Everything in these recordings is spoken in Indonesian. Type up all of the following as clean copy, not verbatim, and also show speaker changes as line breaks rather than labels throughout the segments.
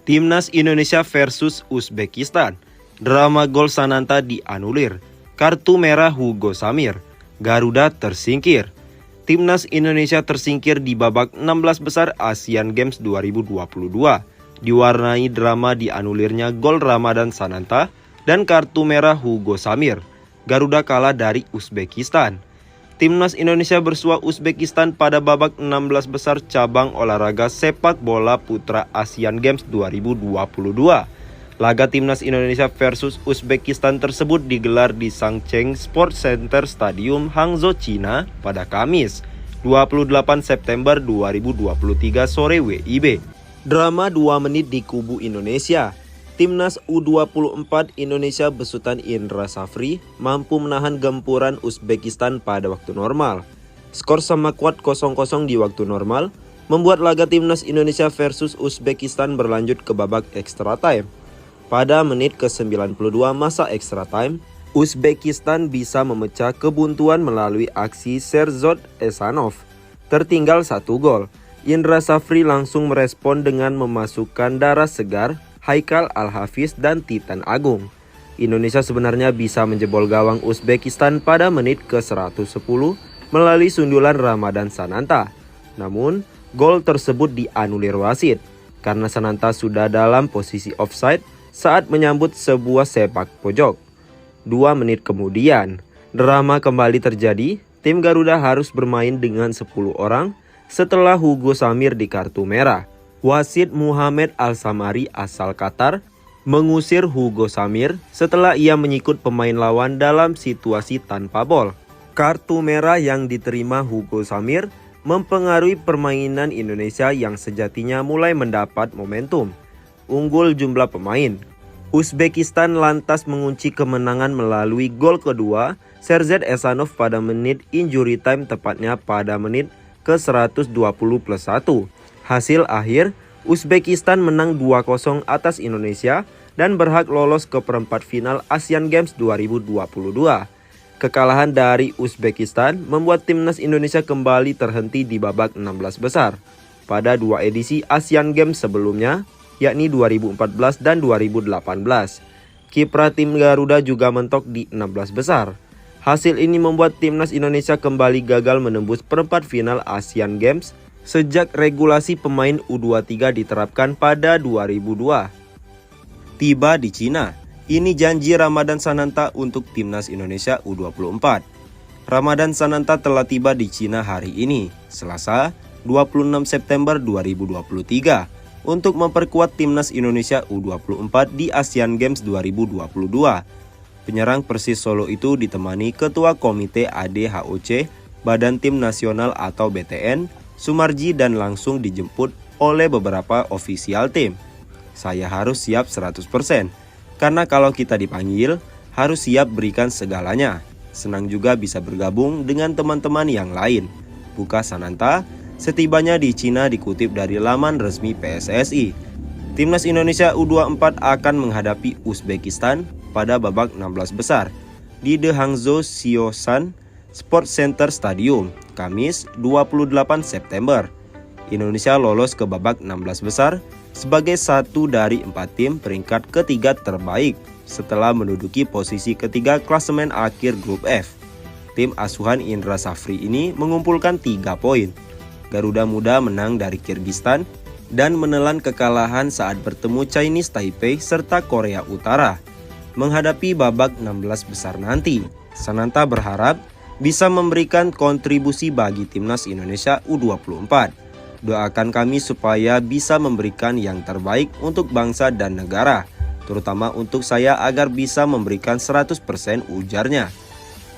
Timnas Indonesia versus Uzbekistan. Drama gol Sananta dianulir. Kartu merah Hugo Samir. Garuda tersingkir. Timnas Indonesia tersingkir di babak 16 besar Asian Games 2022. Diwarnai drama dianulirnya gol Ramadan Sananta dan kartu merah Hugo Samir. Garuda kalah dari Uzbekistan. Timnas Indonesia bersua Uzbekistan pada babak 16 besar cabang olahraga sepak bola putra Asian Games 2022. Laga Timnas Indonesia versus Uzbekistan tersebut digelar di Sangcheng Sports Center Stadium, Hangzhou, China pada Kamis, 28 September 2023 sore WIB. Drama 2 menit di kubu Indonesia. Timnas U24 Indonesia besutan Indra Safri mampu menahan gempuran Uzbekistan pada waktu normal. Skor sama kuat 0-0 di waktu normal membuat laga Timnas Indonesia versus Uzbekistan berlanjut ke babak extra time. Pada menit ke-92 masa extra time, Uzbekistan bisa memecah kebuntuan melalui aksi Sherzod Esanov. Tertinggal 1 gol, Indra Safri langsung merespon dengan memasukkan darah segar Haikal Al-Hafiz dan Titan Agung. Indonesia sebenarnya bisa menjebol gawang Uzbekistan pada menit ke-110 melalui sundulan Ramadan Sananta. Namun, gol tersebut dianulir wasit karena Sananta sudah dalam posisi offside saat menyambut sebuah sepak pojok. 2 menit kemudian, drama kembali terjadi. Tim Garuda harus bermain dengan 10 orang setelah Hugo Samir di kartu merah. Wasit Muhammad Al-Samari asal Qatar mengusir Hugo Samir setelah ia menyikut pemain lawan dalam situasi tanpa bola. Kartu merah yang diterima Hugo Samir mempengaruhi permainan Indonesia yang sejatinya mulai mendapat momentum. Unggul jumlah pemain, Uzbekistan lantas mengunci kemenangan melalui gol kedua Sherzod Esanov pada menit injury time, tepatnya pada menit ke-120+1. Hasil akhir, Uzbekistan menang 2-0 atas Indonesia dan berhak lolos ke perempat final Asian Games 2022. Kekalahan dari Uzbekistan membuat Timnas Indonesia kembali terhenti di babak 16 besar pada 2 edisi Asian Games sebelumnya, yakni 2014 dan 2018. Kiprah tim Garuda juga mentok di 16 besar. Hasil ini membuat Timnas Indonesia kembali gagal menembus perempat final Asian Games sejak regulasi pemain U23 diterapkan pada 2002. Tiba di Cina, ini janji Ramadan Sananta untuk Timnas Indonesia U24. Ramadan Sananta telah tiba di Cina hari ini, Selasa, 26 September 2023, untuk memperkuat Timnas Indonesia U24 di Asian Games 2022. Penyerang Persis Solo itu ditemani Ketua Komite ADHOC, Badan Tim Nasional atau BTN, Sumarji, dan langsung dijemput oleh beberapa ofisial tim. Saya harus siap 100%, karena kalau kita dipanggil, harus siap berikan segalanya. Senang juga bisa bergabung dengan teman-teman yang lain. Buka Sananta setibanya di Cina dikutip dari laman resmi PSSI. Timnas Indonesia U24 akan menghadapi Uzbekistan pada babak 16 besar di The Hangzhou Xiaoshan Sports Center Stadium, Kamis 28 September. Indonesia lolos ke babak 16 besar sebagai satu dari 4 tim peringkat ketiga terbaik setelah menduduki posisi ketiga klasemen akhir grup F. Tim asuhan Indra Safri ini mengumpulkan 3 poin. Garuda Muda menang dari Kyrgyzstan dan menelan kekalahan saat bertemu Chinese Taipei serta Korea Utara. Menghadapi babak 16 besar nanti, Sananta berharap bisa memberikan kontribusi bagi Timnas Indonesia U24. Doakan kami supaya bisa memberikan yang terbaik untuk bangsa dan negara, terutama untuk saya agar bisa memberikan 100%, ujarnya.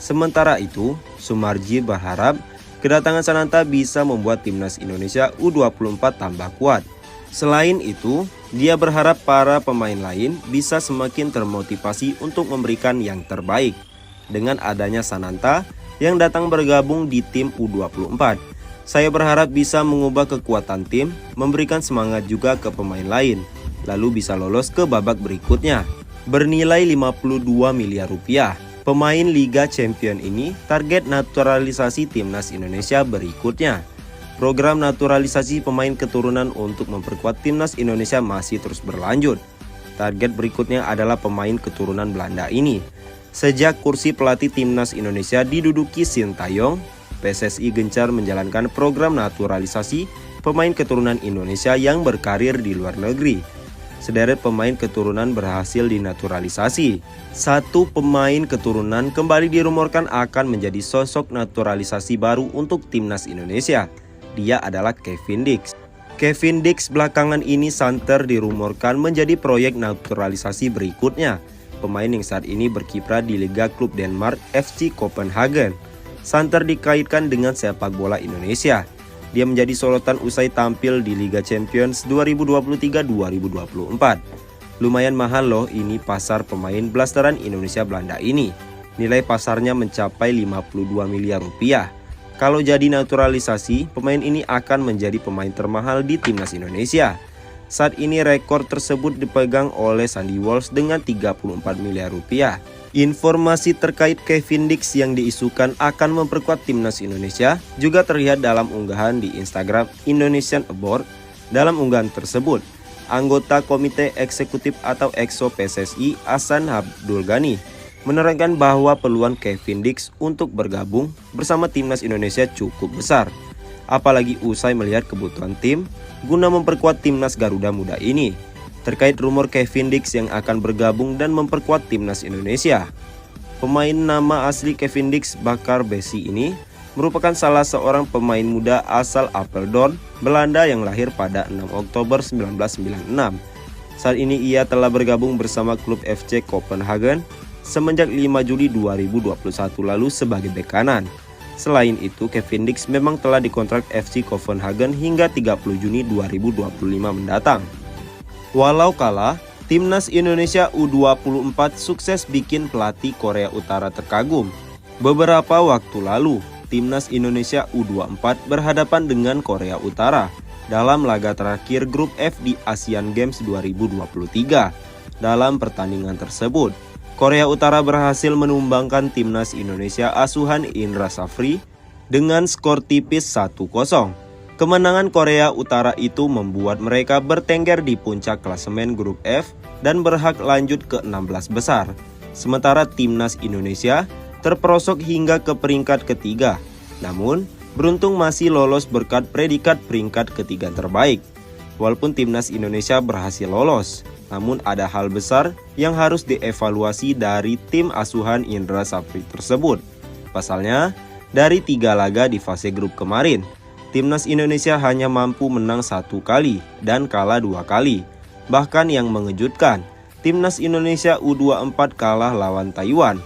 Sementara itu, Sumarji berharap kedatangan Sananta bisa membuat Timnas Indonesia U24 tambah kuat. Selain itu, dia berharap para pemain lain bisa semakin termotivasi untuk memberikan yang terbaik. Dengan adanya Sananta yang datang bergabung di tim U24, saya berharap bisa mengubah kekuatan tim, memberikan semangat juga ke pemain lain, lalu bisa lolos ke babak berikutnya. Bernilai 52 miliar rupiah, pemain Liga Champion ini target naturalisasi Timnas Indonesia berikutnya. Program naturalisasi pemain keturunan untuk memperkuat timnas Indonesia masih terus berlanjut. Target berikutnya adalah pemain keturunan Belanda ini. Sejak kursi pelatih timnas Indonesia diduduki Sintayong, PSSI gencar menjalankan program naturalisasi pemain keturunan Indonesia yang berkarir di luar negeri. Sederet pemain keturunan berhasil dinaturalisasi. Satu pemain keturunan kembali dirumorkan akan menjadi sosok naturalisasi baru untuk timnas Indonesia. Dia adalah Kevin Dix. Kevin Dix belakangan ini santer dirumorkan menjadi proyek naturalisasi berikutnya. Pemain yang saat ini berkiprah di Liga Klub Denmark FC Copenhagen. Santer dikaitkan dengan sepak bola Indonesia. Dia menjadi sorotan usai tampil di Liga Champions 2023-2024. Lumayan mahal loh ini pasar pemain blasteran Indonesia Belanda ini. Nilai pasarnya mencapai 52 miliar rupiah. Kalau jadi naturalisasi, pemain ini akan menjadi pemain termahal di timnas Indonesia. Saat ini rekor tersebut dipegang oleh Sandy Walsh dengan 34 miliar rupiah. Informasi terkait Kevin Dix yang diisukan akan memperkuat timnas Indonesia juga terlihat dalam unggahan di Instagram Indonesian Aboard. Dalam unggahan tersebut, anggota Komite Eksekutif atau EXO PSSI Hasan Abdul Ghani menerangkan bahwa peluang Kevin Dix untuk bergabung bersama timnas Indonesia cukup besar. Apalagi usai melihat kebutuhan tim guna memperkuat timnas Garuda Muda ini. Terkait rumor Kevin Dix yang akan bergabung dan memperkuat timnas Indonesia. Pemain nama asli Kevin Dix Bakar Besi ini merupakan salah seorang pemain muda asal Apeldoorn, Belanda yang lahir pada 6 Oktober 1996. Saat ini ia telah bergabung bersama klub FC Copenhagen semenjak 5 Juli 2021 lalu sebagai bek kanan. Selain itu, Kevin Dix memang telah dikontrak FC Copenhagen hingga 30 Juni 2025 mendatang. Walau kalah, timnas Indonesia U24 sukses bikin pelatih Korea Utara terkagum. Beberapa waktu lalu, timnas Indonesia U24 berhadapan dengan Korea Utara dalam laga terakhir grup F di Asian Games 2023. Dalam pertandingan tersebut, Korea Utara berhasil menumbangkan timnas Indonesia asuhan Indra Safri dengan skor tipis 1-0. Kemenangan Korea Utara itu membuat mereka bertengger di puncak klasemen grup F dan berhak lanjut ke 16 besar. Sementara timnas Indonesia terperosok hingga ke peringkat ketiga. Namun, beruntung masih lolos berkat predikat peringkat ketiga terbaik. Walaupun timnas Indonesia berhasil lolos, namun ada hal besar yang harus dievaluasi dari tim asuhan Indra Safri tersebut. Pasalnya, dari 3 laga di fase grup kemarin, timnas Indonesia hanya mampu menang 1 kali dan kalah 2 kali. Bahkan yang mengejutkan, timnas Indonesia U24 kalah lawan Taiwan